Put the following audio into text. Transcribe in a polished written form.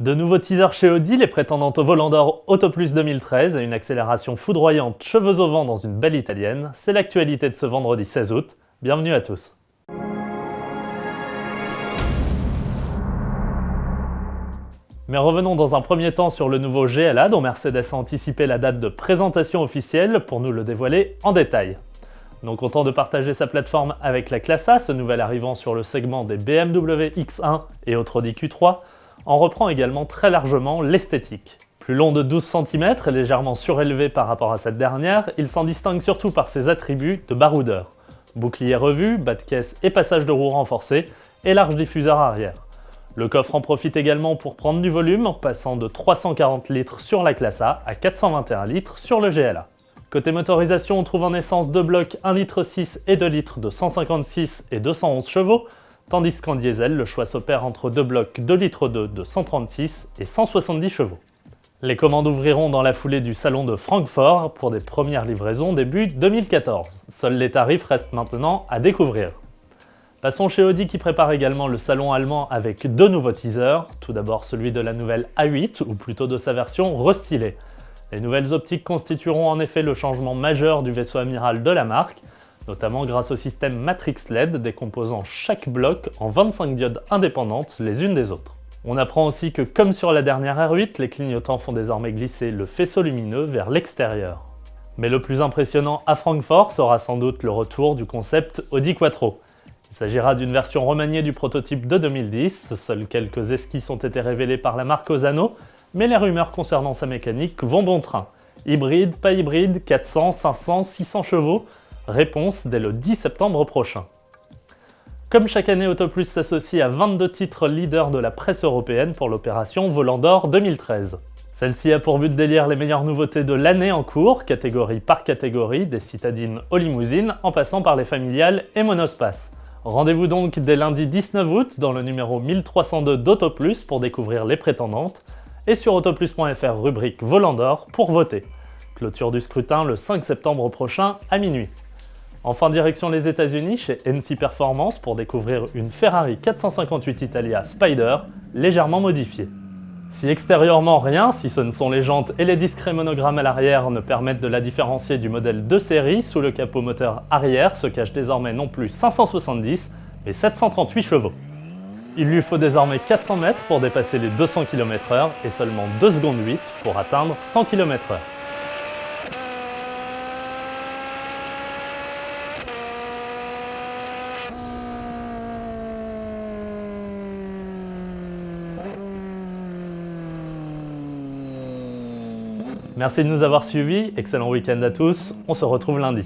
De nouveaux teasers chez Audi, les prétendantes au volant d'or Auto Plus 2013 et une accélération foudroyante cheveux au vent dans une belle italienne, c'est l'actualité de ce vendredi 16 août. Bienvenue à tous. Mais revenons dans un premier temps sur le nouveau GLA dont Mercedes a anticipé la date de présentation officielle pour nous le dévoiler en détail. Non content de partager sa plateforme avec la classe A, ce nouvel arrivant sur le segment des BMW X1 et autres Audi Q3, en reprend également très largement l'esthétique. Plus long de 12 cm et légèrement surélevé par rapport à cette dernière, il s'en distingue surtout par ses attributs de baroudeur. Bouclier revu, bas de caisse et passage de roue renforcé, et large diffuseur arrière. Le coffre en profite également pour prendre du volume, passant de 340 litres sur la classe A à 421 litres sur le GLA. Côté motorisation, on trouve en essence deux blocs 1,6 litre et 2 litres de 156 et 211 chevaux, tandis qu'en diesel, le choix s'opère entre deux blocs 2,2 litres de 136 et 170 chevaux. Les commandes ouvriront dans la foulée du salon de Francfort pour des premières livraisons début 2014. Seuls les tarifs restent maintenant à découvrir. Passons chez Audi qui prépare également le salon allemand avec deux nouveaux teasers. Tout d'abord celui de la nouvelle A8, ou plutôt de sa version restylée. Les nouvelles optiques constitueront en effet le changement majeur du vaisseau amiral de la marque, notamment grâce au système Matrix LED décomposant chaque bloc en 25 diodes indépendantes les unes des autres. On apprend aussi que comme sur la dernière R8, les clignotants font désormais glisser le faisceau lumineux vers l'extérieur. Mais le plus impressionnant à Francfort sera sans doute le retour du concept Audi Quattro. Il s'agira d'une version remaniée du prototype de 2010, seuls quelques esquisses ont été révélées par la marque Osano, mais les rumeurs concernant sa mécanique vont bon train. Hybride, pas hybride, 400, 500, 600 chevaux, réponse dès le 10 septembre prochain. Comme chaque année, Auto Plus s'associe à 22 titres leaders de la presse européenne pour l'opération Volant d'Or 2013. Celle-ci a pour but d'élire les meilleures nouveautés de l'année en cours, catégorie par catégorie, des citadines aux limousines, en passant par les familiales et monospaces. Rendez-vous donc dès lundi 19 août dans le numéro 1302 d'Auto Plus pour découvrir les prétendantes, et sur autoplus.fr rubrique Volant d'Or pour voter. Clôture du scrutin le 5 septembre prochain à minuit. Enfin direction les États-Unis chez NC Performance pour découvrir une Ferrari 458 Italia Spider légèrement modifiée. Si extérieurement rien, si ce ne sont les jantes et les discrets monogrammes à l'arrière ne permettent de la différencier du modèle de série, sous le capot moteur arrière se cache désormais non plus 570 mais 738 chevaux. Il lui faut désormais 400 mètres pour dépasser les 200 km/h et seulement 2 secondes 8 pour atteindre 100 km/h. Merci de nous avoir suivis, excellent week-end à tous, on se retrouve lundi.